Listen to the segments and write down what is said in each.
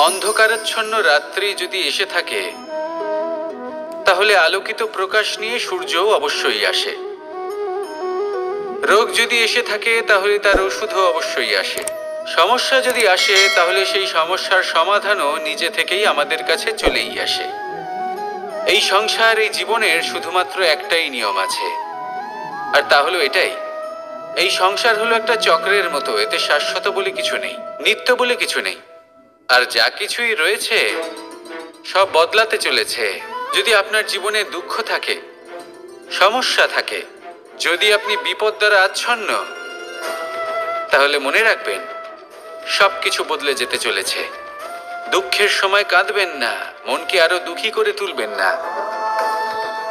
অন্ধকারাচ্ছন্ন রাত্রি যদি এসে থাকে, তাহলে আলোকিত প্রকাশ নিয়ে সূর্যও অবশ্যই আসে। রোগ যদি এসে থাকে, তাহলে তার ওষুধও অবশ্যই আসে। সমস্যা যদি আসে, তাহলে সেই সমস্যার সমাধানও নিজে থেকেই আমাদের কাছে চলেই আসে। এই সংসার, এই জীবনের শুধুমাত্র একটাই নিয়ম আছে, আর তা হলো এটাই: এই সংসার হলো একটা চক্রের মতো। এতে শাশ্বত বলে কিছু নেই, নিত্য বলে কিছু নেই, আর যা কিছুই রয়েছে সব বদলাতে চলেছে। যদি আপনার জীবনে দুঃখ থাকে, সমস্যা থাকে, যদি আপনি বিপদ দ্বারা আচ্ছন্ন, তাহলে মনে রাখবেন সবকিছু বদলে যেতে চলেছে। দুঃখের সময় কাঁদবেন না, মনকে আরো দুঃখী করে তুলবেন না,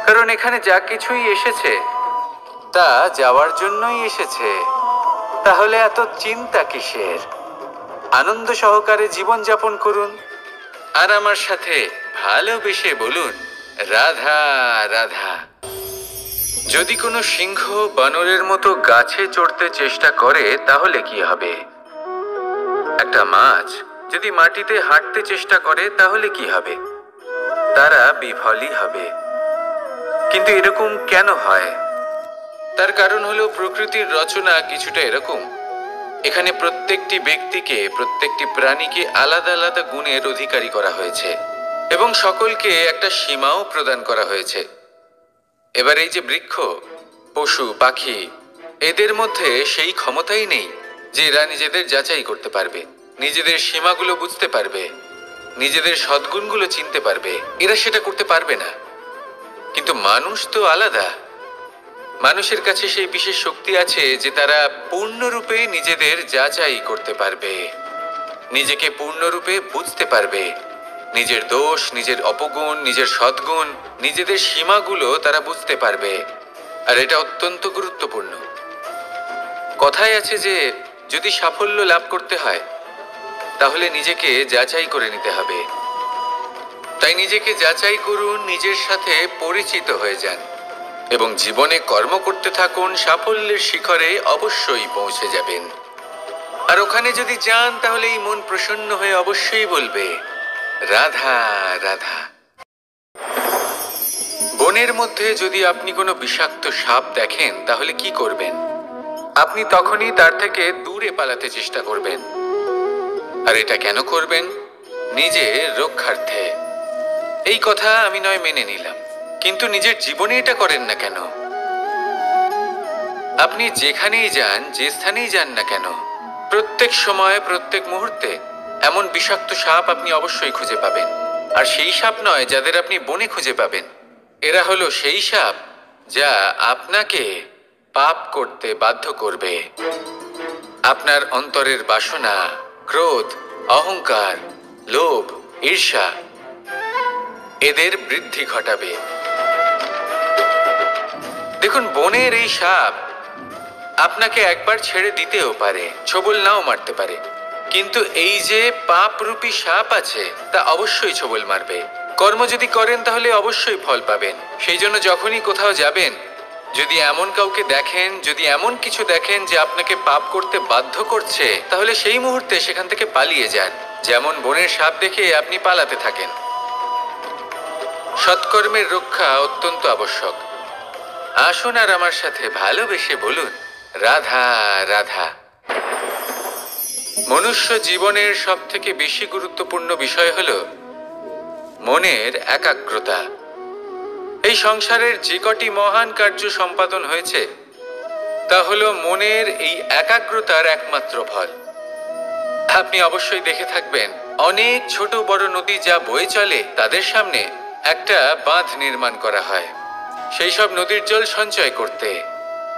কারণ এখানে যা কিছুই এসেছে তা যাওয়ার জন্যই এসেছে। তাহলে এত চিন্তা কিসের? আনন্দ সহকারে জীবন যাপন করুন, আর আমার সাথে ভালোবেসে বলুন, রাধা রাধা। যদি কোনো সিংহ বানরের মতো গাছে চড়তে চেষ্টা করে, তাহলে কি হবে? একটা মাছ যদি মাটিতে হাঁটতে চেষ্টা করে, তাহলে কি হবে? তারা বিফলই হবে। কিন্তু এরকম কেন হয়? তার কারণ হলো প্রকৃতির রচনা কিছুটা এরকম। এখানে প্রত্যেকটি ব্যক্তিকে, প্রত্যেকটি প্রাণীকে আলাদা আলাদা গুণের অধিকারী করা হয়েছে, এবং সকলকে একটা সীমাও প্রদান করা হয়েছে। এবার এই যে বৃক্ষ, পশু, পাখি, এদের মধ্যে সেই ক্ষমতাই নেই যে এরা নিজেদের যাচাই করতে পারবে, নিজেদের সীমাগুলো বুঝতে পারবে, নিজেদের সদ্গুণগুলো চিনতে পারবে। এরা সেটা করতে পারবে না। কিন্তু মানুষ তো আলাদা। মানুষের কাছে সেই বিশেষ শক্তি আছে যে তারা পূর্ণরূপে নিজেদের যাচাই করতে পারবে, নিজেকে পূর্ণরূপে বুঝতে পারবে, নিজের দোষ, নিজের অপগুণ, নিজের সদ্গুণ, নিজেদের সীমাগুলো তারা বুঝতে পারবে। আর এটা অত্যন্ত গুরুত্বপূর্ণ। কথায় আছে যে যদি সাফল্য লাভ করতে হয়, তাহলে নিজেকে যাচাই করে নিতে হবে। তাই নিজেকে যাচাই করুন, নিজের সাথে পরিচিত হয়ে যান, এবং জীবনে কর্ম করতে থাকুন। সাফল্যের শিখরে অবশ্যই পৌঁছে যাবেন। আর ওখানে যদি যান, তাহলে এই মন প্রসন্ন হয়ে অবশ্যই বলবে, রাধা রাধা। বনের মধ্যে যদি আপনি কোনো বিষাক্ত সাপ দেখেন, তাহলে কি করবেন? আপনি তখনই তার থেকে দূরে পালাতে চেষ্টা করবেন। আর এটা কেন করবেন? নিজের রক্ষার্থে। এই কথা আমি নয় মেনে নিলাম, কিন্তু নিজের জীবনে এটা করেন না কেন? আপনি যেখানেই যান, যে স্থানেই যান না কেন, প্রত্যেক সময়, প্রত্যেক মুহূর্তে এমন বিষাক্ত সাপ আপনি অবশ্যই খুঁজে পাবেন। আর সেই সাপ নয় যাদের আপনি বনে খুঁজে পাবেন। এরা হলো সেই সাপ যা আপনাকে পাপ করতে বাধ্য করবে। আপনার অন্তরের বাসনা, ক্রোধ, অহংকার, লোভ, ঈর্ষা, এদের বৃদ্ধি ঘটাবে। দেখুন, বনের এই সাপ আপনাকে একবার ছেড়ে দিতেও পারে, ছোবল নাও মারতে পারে, কিন্তু এই যে পাপরূপী সাপ আছে, তা অবশ্যই ছোবল মারবে। কর্ম যদি করেন, তাহলে অবশ্যই ফল পাবেন। সেই জন্য যখনই কোথাও যাবেন, যদি এমন কাউকে দেখেন, যদি এমন কিছু দেখেন যে আপনাকে পাপ করতে বাধ্য করছে, তাহলে সেই মুহূর্তে সেখান থেকে পালিয়ে যান। যেমন বনের সাপ দেখে আপনি পালাতে থাকেন। সৎকর্মের রক্ষা অত্যন্ত আবশ্যক। আসুন আর আমার সাথে ভালোবেসে বলুন, রাধা রাধা। মনুষ্য জীবনের সবথেকে বেশি গুরুত্বপূর্ণ বিষয় হলো মনের একাগ্রতা। এই সংসারের যে কটি মহান কার্য সম্পাদন হয়েছে, তা হলো মনের এই একাগ্রতার একমাত্র ফল। আপনি অবশ্যই দেখে থাকবেন, অনেক ছোট বড় নদী যা বয়ে চলে, তাদের সামনে একটা বাঁধ নির্মাণ করা হয় সেই সব নদীর জল সঞ্চয় করতে।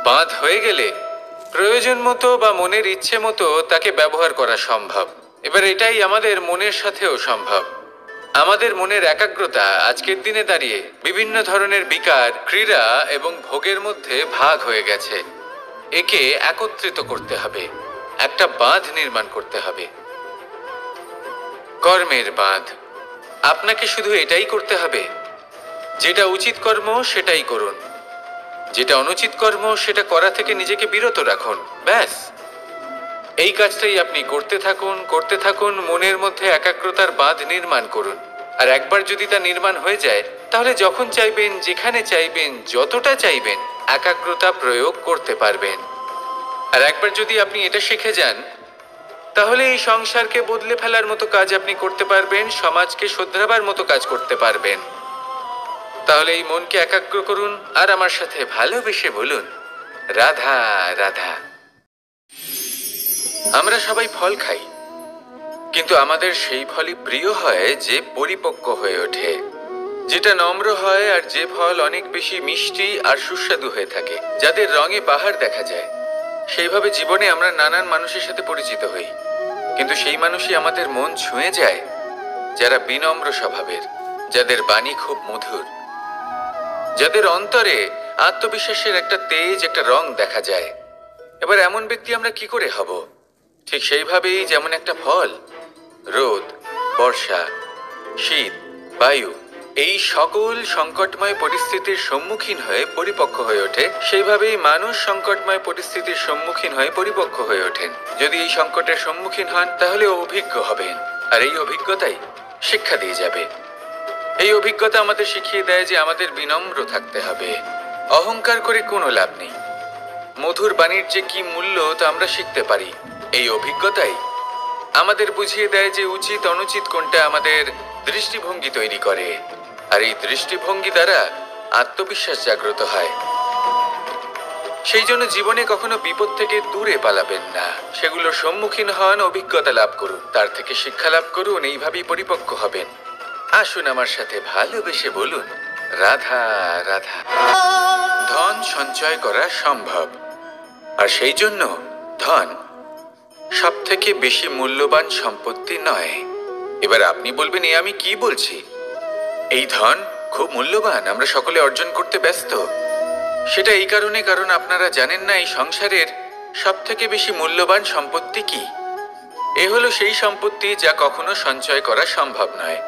বাঁধ হয়ে গেলে প্রয়োজন মতো বা মনের ইচ্ছে মতো তাকে ব্যবহার করা সম্ভব। এবার এটাই আমাদের মনের সাথেও সম্ভব। আমাদের মনের একাগ্রতা আজকের দিনে দাঁড়িয়ে বিভিন্ন ধরনের বিকার, ক্রীড়া এবং ভোগের মধ্যে ভাগ হয়ে গেছে। একে একত্রিত করতে হবে, একটা বাঁধ নির্মাণ করতে হবে, কর্মের বাঁধ। আপনাকে শুধু এটাই করতে হবে, যেটা উচিত কর্ম সেটাই করুন, যেটা অনুচিত কর্ম সেটা করা থেকে নিজেকে বিরত রাখুন, ব্যাস। এই কাজটাই আপনি করতে থাকুন, মনের মধ্যে একাগ্রতার বাঁধ নির্মাণ করুন। আর একবার যদি তা নির্মাণ হয়ে যায়, তাহলে যখন চাইবেন, যেখানে চাইবেন, যতটা চাইবেন, একাগ্রতা প্রয়োগ করতে পারবেন। আর একবার যদি আপনি এটা শিখে যান, তাহলে এই সংসারকে বদলে ফেলার মতো কাজ আপনি করতে পারবেন, সমাজকে শোধরাবার মতো কাজ করতে পারবেন। তাহলে এই মনকে একাগ্র করুন আর আমার সাথে ভালোবেসে বলুন, রাধা রাধা। আমরা সবাই ফল খাই, কিন্তু আমাদের সেই ফলই প্রিয় হয় যে পরিপক্ক হয়ে ওঠে, যেটা নম্র হয়, আর যে ফল অনেক বেশি মিষ্টি আর সুস্বাদু হয়ে থাকে, যাদের রঙে বাহার দেখা যায়। সেইভাবে জীবনে আমরা নানান মানুষের সাথে পরিচিত হই, কিন্তু সেই মানুষই আমাদের মন ছুঁয়ে যায় যারা বিনম্র স্বভাবের, যাদের বাণী খুব মধুর, যাদের অন্তরে আত্মবিশ্বাসের একটা তেজ, একটা রং দেখা যায়। এবার এমন ব্যক্তি আমরা কি করে হব? ঠিক সেইভাবেই যেমন একটা ফল রোদ, বর্ষা, শীত, বায়ু এই সকল সংকটময় পরিস্থিতির সম্মুখীন হয়ে পরিপক্ক হয়ে ওঠে, সেইভাবেই মানুষ সংকটময় পরিস্থিতির সম্মুখীন হয়ে পরিপক্ক হয়ে ওঠেন। যদি এই সংকটের সম্মুখীন হন, তাহলে অভিজ্ঞ হবেন, আর এই অভিজ্ঞতাই শিক্ষা দিয়ে যাবে। এই অভিজ্ঞতা আমাদের শিখিয়ে দেয় যে আমাদের বিনম্র থাকতে হবে। অহংকার করে কোনো লাভ নেই। মধুর বাণীর যে কি মূল্য তা আমরা শিখতে পারি। এই অভিজ্ঞতাই আমাদের বুঝিয়ে দেয় যে উচিত অনুচিত কোনটা, আমাদের দৃষ্টিভঙ্গি তৈরি করে, আর এই দৃষ্টিভঙ্গি দ্বারা আত্মবিশ্বাস জাগ্রত হয়। সেই জন্য জীবনে কখনো বিপদ থেকে দূরে পালাবেন না, সেগুলোর সম্মুখীন হন, অভিজ্ঞতা লাভ করুন, তার থেকে শিক্ষা লাভ করুন, এইভাবেই পরিপক্ক হবেন। আসুন আমার সাথে ভালোবেসে বলুন, রাধা রাধা। ধন সঞ্চয় করা সম্ভব, আর সেই জন্য ধন সব থেকে বেশি মূল্যবান সম্পত্তি নয়। এবার আপনি বলবেন, আমি কি বলছি? এই ধন খুব মূল্যবান, আমরা সকলে অর্জন করতে ব্যস্ত। সেটা এই কারণে, কারণ আপনারা জানেন না এই সংসারের সব থেকে বেশি মূল্যবান সম্পত্তি কি। এ হলো সেই সম্পত্তি যা কখনো সঞ্চয় করা সম্ভব নয়।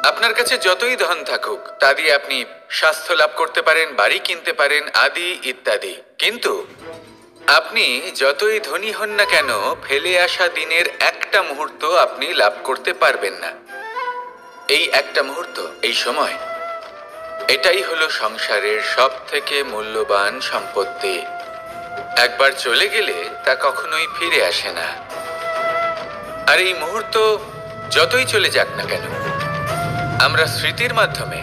আপনার কাছে যতই ধন থাকুক, তা দিয়ে আপনি স্বাস্থ্য লাভ করতে পারেন, বাড়ি কিনতে পারেন, আদি ইত্যাদি, কিন্তু আপনি যতই ধনী হন না কেন, ফেলে আসা দিনের একটা মুহূর্ত আপনি লাভ করতে পারবেন না। এই একটা মুহূর্ত, এই সময়, এটাই হলো সংসারের সব থেকে মূল্যবান সম্পত্তি। একবার চলে গেলে তা কখনোই ফিরে আসে না। আর এই মুহূর্ত যতই চলে যাক না কেন, আমরা স্মৃতির মাধ্যমে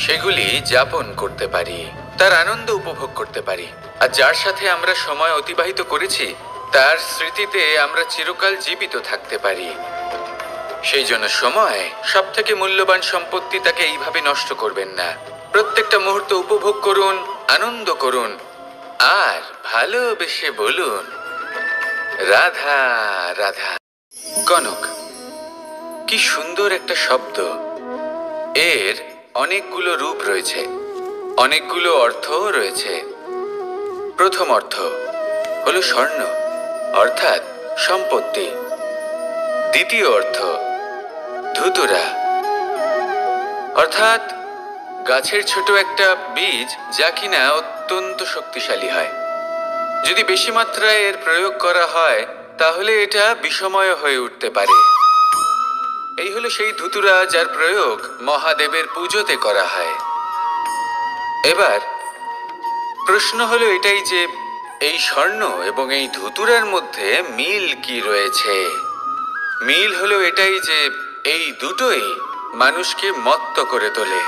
সেগুলি যাপন করতে পারি, তার আনন্দ উপভোগ করতে পারি। আর যার সাথে আমরা সময় অতিবাহিত করেছি, তার স্মৃতিতে আমরা চিরকাল জীবিত থাকতে পারি। সেই জন্য সময় সব থেকে মূল্যবান সম্পত্তি, তাকে এইভাবে নষ্ট করবেন না। প্রত্যেকটা মুহূর্ত উপভোগ করুন, আনন্দ করুন, আর ভালোবেসে বলুন, রাধা রাধা। কনক, কি সুন্দর একটা শব্দ। এর অনেকগুলো রূপ রয়েছে, অনেকগুলো অর্থও রয়েছে। প্রথম অর্থ হলো স্বর্ণ, অর্থাৎ সম্পত্তি। দ্বিতীয় অর্থ ধুতুরা, অর্থাৎ গাছের ছোট একটা বীজ, যা কিনা অত্যন্ত শক্তিশালী হয়। যদি বেশি মাত্রায় এর প্রয়োগ করা হয়, তাহলে এটা বিষময় হয়ে উঠতে পারে। এই হলো সেই ধুতুরা যার প্রয়োগ মহাদেবের পুজোতে করা হয়। এবার প্রশ্ন হলো এটাই যে এই স্বর্ণ এবং এই ধুতুরার মধ্যে মিল কি রয়েছে। মিল হলো এটাই যে এই দুটোই মানুষকে মত্ত করে তোলে।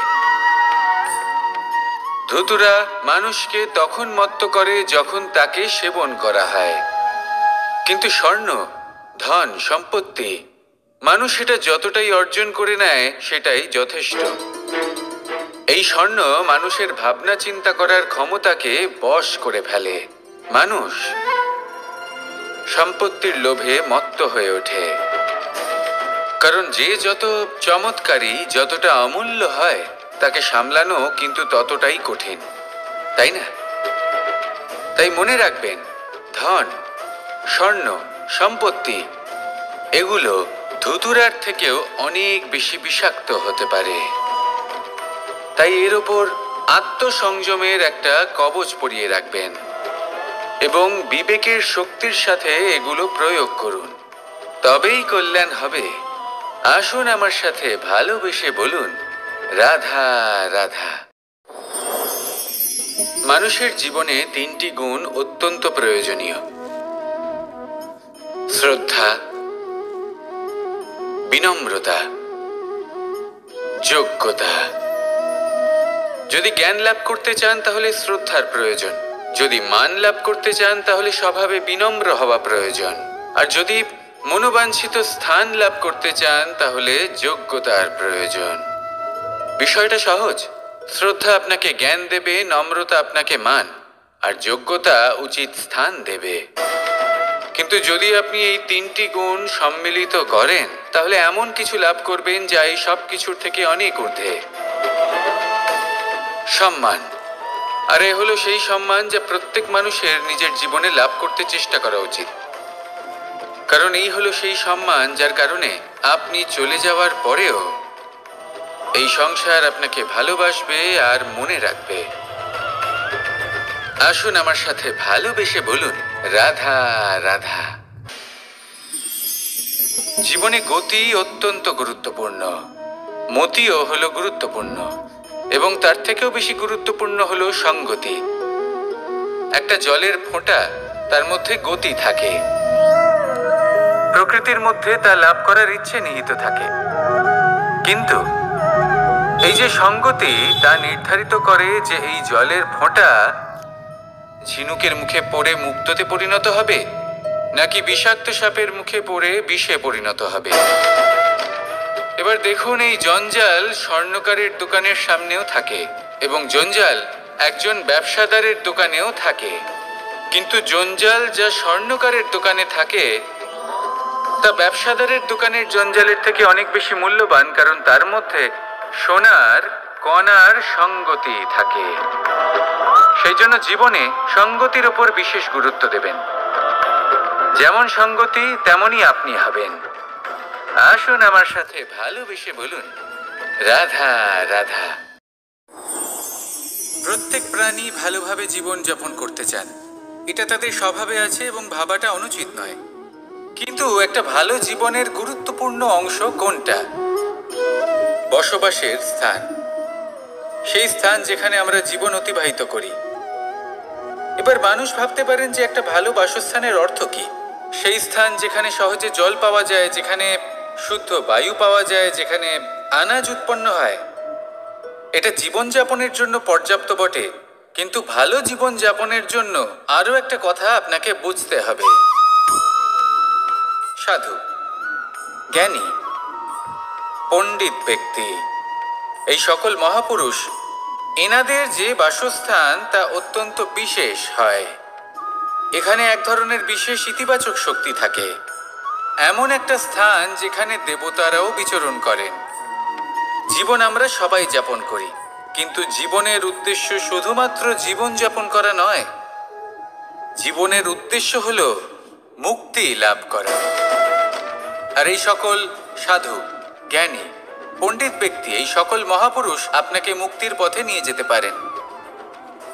ধুতুরা মানুষকে তখন মত্ত করে যখন তাকে সেবন করা হয়, কিন্তু স্বর্ণ, ধন, সম্পত্তি, মানুষ এটা যতটাই অর্জন করে নেয় সেটাই যথেষ্ট। এই স্বর্ণ মানুষের ভাবনা চিন্তা করার ক্ষমতাকে বশ করে ফেলে। মানুষ সম্পত্তির লোভে মত্ত হয়ে ওঠে, কারণ যে যত চমৎকারী, যতটা অমূল্য হয়, তাকে সামলানো কিন্তু ততটাই কঠিন, তাই না? তাই মনে রাখবেন, ধন, স্বর্ণ, সম্পত্তি এগুলো ধুতুরার থেকেও অনেক বেশি বিষাক্ত হতে পারে। তাই এর ওপর আত্মসংযমের একটা কবচ পরিয়ে রাখবেন। এবং বিবেকের শক্তির সাথে এগুলো প্রয়োগ করুন, তবেই কল্যাণ হবে। আসুন আমার সাথে ভালোবেসে বলুন, রাধা রাধা। মানুষের জীবনে 3টি গুণ অত্যন্ত প্রয়োজনীয়: শ্রদ্ধা, বিনম্রতা, যোগ্যতা। যদি জ্ঞান লাভ করতে চান তাহলে শ্রদ্ধার প্রয়োজন, যদি মান লাভ করতে চান তাহলে স্বভাবে বিনম্র হওয়া প্রয়োজন, আর যদি মনোবাঞ্ছিত স্থান লাভ করতে চান তাহলে যোগ্যতার প্রয়োজন। বিষয়টা সহজ। শ্রদ্ধা আপনাকে জ্ঞান দেবে, নম্রতা আপনাকে মান, আর যোগ্যতা উচিত স্থান দেবে। কিন্তু যদি আপনি এই 3টি গুণ সম্মিলিত করেন তাহলে এমন কিছু লাভ করবেন যা এই সব কিছুর থেকে অনেক ঊর্ধ্বে: সম্মান। আর এ হলো সেই সম্মান যা প্রত্যেক মানুষের নিজের জীবনে লাভ করতে চেষ্টা করা উচিত, কারণ এই হলো সেই সম্মান যার কারণে আপনি চলে যাওয়ার পরেও এই সংসার আপনাকে ভালোবাসবে আর মনে রাখবে। আসুন আমার সাথে ভালোবেসে বলুন, রাধা রাধা। জীবনে গতি অত্যন্ত গুরুত্বপূর্ণ, মতিও হলো গুরুত্বপূর্ণ, এবং তার থেকেও বেশি গুরুত্বপূর্ণ হলো সঙ্গতি। একটা জলের ফোঁটা, তার মধ্যে গতি থাকে, প্রকৃতির মধ্যে তা লাভ করার ইচ্ছে নিহিত থাকে, কিন্তু এই যে সঙ্গতি তা নির্ধারিত করে যে এই জলের ফোঁটা ঝিনুকের মুখে পড়ে মুক্তোতে পরিণত হবে নাকি বিষাক্ত সাপের মুখে পড়ে বিষে পরিণত হবে। এবার দেখুন, এই জঞ্জাল স্বর্ণকারের দোকানের সামনেও থাকে এবং জঞ্জাল একজন ব্যবসাদারের দোকানেও থাকে, কিন্তু জঞ্জাল যা স্বর্ণকারের দোকানে থাকে তা ব্যবসাদারের দোকানের জঞ্জালের থেকে অনেক বেশি মূল্যবান, কারণ তার মধ্যে সোনার কণার সঙ্গতি থাকে। সেই জন্য জীবনে সঙ্গতির উপর বিশেষ গুরুত্ব দেবেন। যেমন সঙ্গতি তেমনই আপনি হবেন। আসুন আমার সাথে ভালোবেসে বলুন, রাধা রাধা। প্রত্যেক প্রাণী ভালোভাবে জীবন যাপন করতে চান, এটা তাদের স্বভাবে আছে এবং ভাবাটা অনুচিত নয়। কিন্তু একটা ভালো জীবনের গুরুত্বপূর্ণ অংশ কোনটা? বসবাসের স্থান, সেই স্থান যেখানে আমরা জীবন অতিবাহিত করি। এবার মানুষ ভাবতে পারেন যে একটা ভালো বাসস্থানের অর্থ কি? সেই স্থান যেখানে সহজে জল পাওয়া যায়, যেখানে শুদ্ধ বায়ু পাওয়া যায়, যেখানে আনাজ উৎপন্ন হয়। এটা জীবনযাপনের জন্য পর্যাপ্ত বটে, কিন্তু ভালো জীবনযাপনের জন্য আরও একটা কথা আপনাকে বুঝতে হবে। সাধু, জ্ঞানী, পণ্ডিত ব্যক্তি, এই সকল মহাপুরুষ, এনাদের যে বাসস্থান তা অত্যন্ত বিশেষ হয়। এখানে এক ধরনের বিশেষ ইতিবাচক শক্তি থাকে, এমন একটা স্থান যেখানে দেবতারাও বিচরণ করেন। জীবন আমরা সবাই যাপন করি, কিন্তু জীবনের উদ্দেশ্য শুধুমাত্র জীবন যাপন করা নয়। জীবনের উদ্দেশ্য হলো মুক্তি লাভ করা। আর এই সকল সাধু, জ্ঞানী, পণ্ডিত ব্যক্তি, এই সকল মহাপুরুষ আপনাকে মুক্তির পথে নিয়ে যেতে পারেন,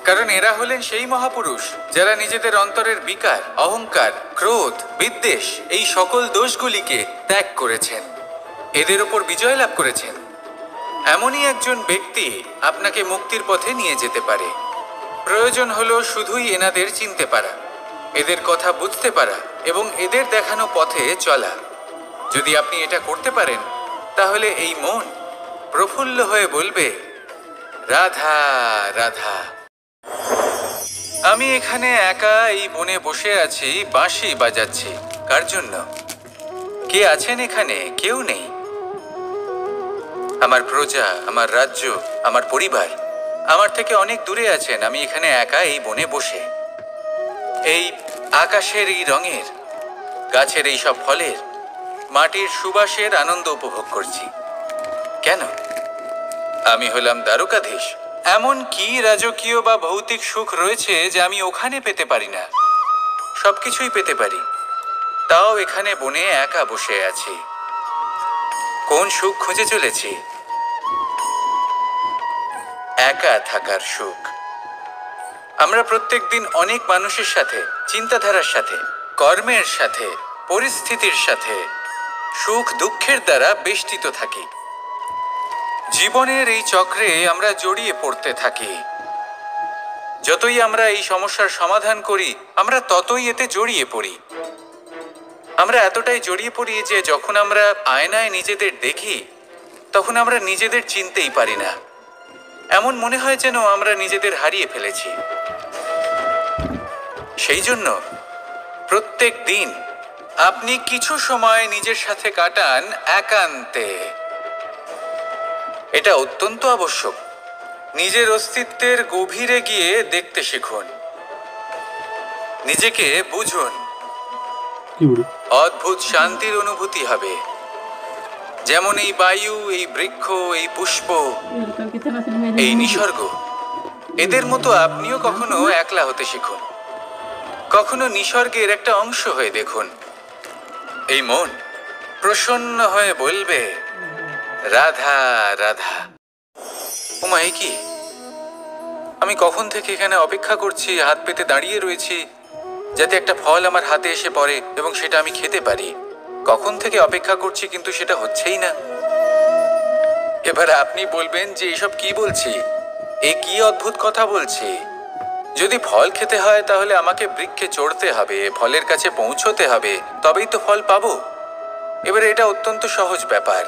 কারণ এরা হলেন সেই মহাপুরুষ যারা নিজেদের অন্তরের বিকার, অহংকার, ক্রোধ, বিদ্বেষ এই সকল দোষগুলিকে ত্যাগ করেছেন, এদের ওপর বিজয় লাভ করেছেন। এমনই একজন ব্যক্তি আপনাকে মুক্তির পথে নিয়ে যেতে পারে। প্রয়োজন হলো শুধুই এনাদের চিনতে পারা, এদের কথা বুঝতে পারা এবং এদের দেখানো পথে চলা। যদি আপনি এটা করতে পারেন তাহলে এই মন প্রফুল্ল হয়ে বলবে, রাধা রাধা। আমি এখানে একা এই বনে বসে আছি, বাঁশি বাজাচ্ছি। কার জন্য? কে আছেন এখানে? কেউ নেই। আমার প্রজা, আমার রাজ্য, আমার পরিবার আমার থেকে অনেক দূরে আছেন। আমি এখানে একা এই বনে বসে এই আকাশের এই রঙের, গাছের এই সব ফলের, মাটির সুবাসের আনন্দ উপভোগ করছি। কেন? আমি হলাম দ্বারকাধীশ। এমন কি রাজকীয় বা ভৌতিক সুখ রয়েছে যে আমি ওখানে পেতে পারি না? সবকিছুই পেতে পারি, তাও এখানে বনে একা বসে আছি। কোন সুখ খুঁজে চলেছি? একা থাকার সুখ। আমরা প্রত্যেকদিন অনেক মানুষের সাথে, চিন্তাধারার সাথে, কর্মের সাথে, পরিস্থিতির সাথে, সুখ দুঃখের দ্বারা বেষ্টিত থাকি। জীবনের এই চক্রে আমরা জড়িয়ে পড়তে থাকি। যতই আমরা এই সমস্যার সমাধান করি, আমরা ততই এতে জড়িয়ে পড়ি। আমরা এতটাই জড়িয়ে পড়ি যে যখন আমরা আয়নায় নিজেদের দেখি, তখন আমরা নিজেদের চিনতেই পারি না। এমন মনে হয় যেন আমরা নিজেদের হারিয়ে ফেলেছি। সেই জন্য প্রত্যেক দিন আপনি কিছু সময় নিজের সাথে কাটান একান্তে। এটা অত্যন্ত আবশ্যক। নিজের অস্তিত্বের গভীরে গিয়ে দেখতে শিখুন, নিজেকে বুঝুন। অদ্ভুত শান্তির অনুভূতি হবে। যেমন এই বায়ু, এই বৃক্ষ, এই পুষ্প, এই নিসর্গ, এদের মতো আপনিও কখনো একলা হতে শিখুন। কখনো নিসর্গের একটা অংশ হয়ে দেখুন। এই মন প্রসন্ন হয়ে বলবে, রাধা রাধা। ওমা, এ কি? আমি কখন থেকে এখানে অপেক্ষা করছি, হাত পেতে দাঁড়িয়ে রয়েছি যাতে একটা ফল আমার হাতে এসে পড়ে এবং সেটা আমি খেতে পারি। কখন থেকে অপেক্ষা করছি, কিন্তু সেটা হচ্ছেই না। এবার আপনি বলবেন যে এসব কি বলছি, এ কি অদ্ভুত কথা বলছি। যদি ফল খেতে হয় তাহলে আমাকে বৃক্ষে চড়তে হবে, ফলের কাছে পৌঁছতে হবে, তবেই তো ফল পাবো। এবারে এটা অত্যন্ত সহজ ব্যাপার,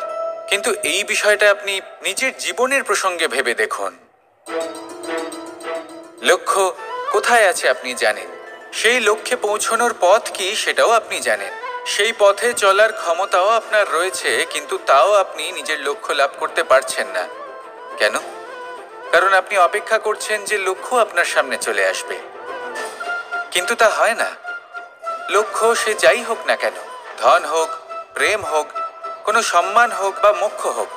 কিন্তু এই বিষয়টা আপনি নিজের জীবনের প্রসঙ্গে ভেবে দেখুন। লক্ষ্য কোথায় আছে আপনি জানেন, সেই লক্ষ্যে পৌঁছানোর পথ কি সেটাও আপনি জানেন, সেই পথে চলার ক্ষমতাও আপনার রয়েছে, কিন্তু তাও আপনি নিজের লক্ষ্য লাভ করতে পারছেন না। কেন? কারণ আপনি অপেক্ষা করছেন যে লক্ষ্য আপনার সামনে চলে আসবে, কিন্তু তা হয় না। লক্ষ্য সে যাই হোক না কেন, ধন হোক, প্রেম হোক, কোনো সম্মান হোক বা মোক্ষ হোক,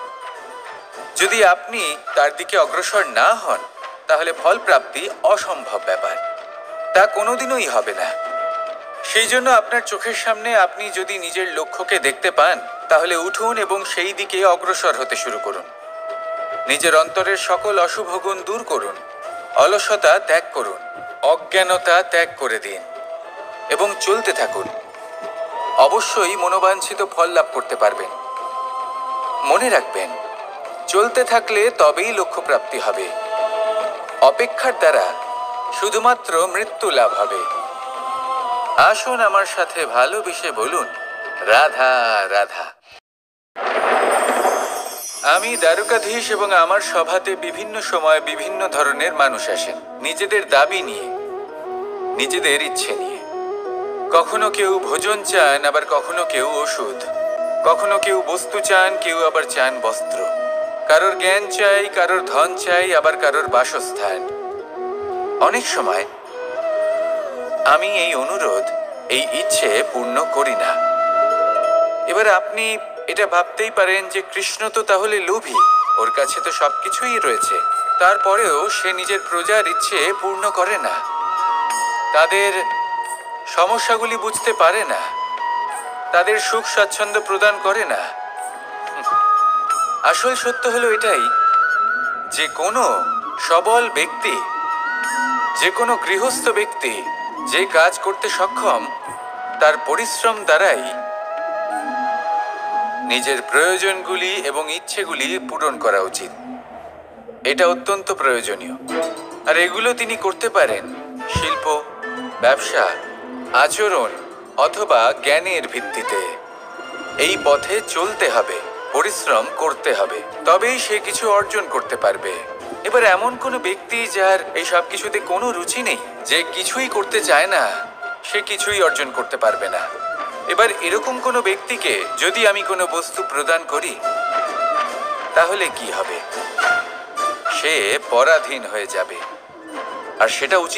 যদি আপনি তার দিকে অগ্রসর না হন তাহলে ফল প্রাপ্তি অসম্ভব ব্যাপার, তা কোনোদিনই হবে না। সেই জন্য আপনার চোখের সামনে আপনি যদি নিজের লক্ষ্যকে দেখতে পান, তাহলে উঠুন এবং সেই দিকে অগ্রসর হতে শুরু করুন। নিজের অন্তরের সকল অশুভ গুণ দূর করুন, অলসতা ত্যাগ করুন, অজ্ঞানতা ত্যাগ করে দিন এবং চলতে থাকুন। অবশ্যই মনোবাঞ্ছিত ফল লাভ করতে পারবেন। মনে রাখবেন, চলতে থাকলে তবেই লক্ষ্য প্রাপ্তি হবে। অপেক্ষার দ্বারা শুধুমাত্র মৃত্যু লাভ হবে। আসুন আমার সাথে ভালোবেসে বলুন, রাধা রাধা। আমি দ্বারকাধীশ এবং আমার সভাতে বিভিন্ন সময় বিভিন্ন ধরনের মানুষ আসেন, নিজেদের দাবি নিয়ে, নিজেদের ইচ্ছে নিয়ে। কখনো কেউ ভোজন চান, আবার কখনো কেউ ওষুধ। কখনো কেউ বস্তু চান, কেউ আবার চান বস্ত্র। কারোর জ্ঞান চাই, কারোর ধন চাই, আবার কারোর বাসস্থান। অনেক সময় আমি এই অনুরোধ, এই ইচ্ছে পূর্ণ করি না। এবার আপনি এটা ভাবতেই পারেন যে কৃষ্ণ তো তাহলে লোভী, ওর কাছে তো সবকিছুই রয়েছে, তারপরেও সে নিজের প্রজার ইচ্ছে পূর্ণ করে না, তাদের সমস্যাগুলি বুঝতে পারে না, তাদের সুখ স্বাচ্ছন্দ্য প্রদান করে না। আসল সত্য হলো এটাই যে কোনো সবল ব্যক্তি, যে কোনো গৃহস্থ ব্যক্তি যে কাজ করতে সক্ষম, তার পরিশ্রম দ্বারাই নিজের প্রয়োজনগুলি এবং ইচ্ছেগুলি পূরণ করা উচিত। এটা অত্যন্ত প্রয়োজনীয়। আর এগুলো তিনি করতে পারেন শিল্প, ব্যবসা, আচরণ অথবা জ্ঞানের ভিত্তিতে। এই পথে চলতে হবে, পরিশ্রম করতে হবে, তবেই সে কিছু অর্জন করতে পারবে। এবার এমন কোনো ব্যক্তি যার এই সব কিছুতে কোনো রুচি নেই, যে কিছুই করতে চায় না, সে কিছুই অর্জন করতে পারবে না। এবার এরকম কোনো ব্যক্তিকে যদি আমি কোনো বস্তু প্রদান করি, তাহলে কি হবে? সে পরাধীন হয়ে যাবে, আর সেটা উচিত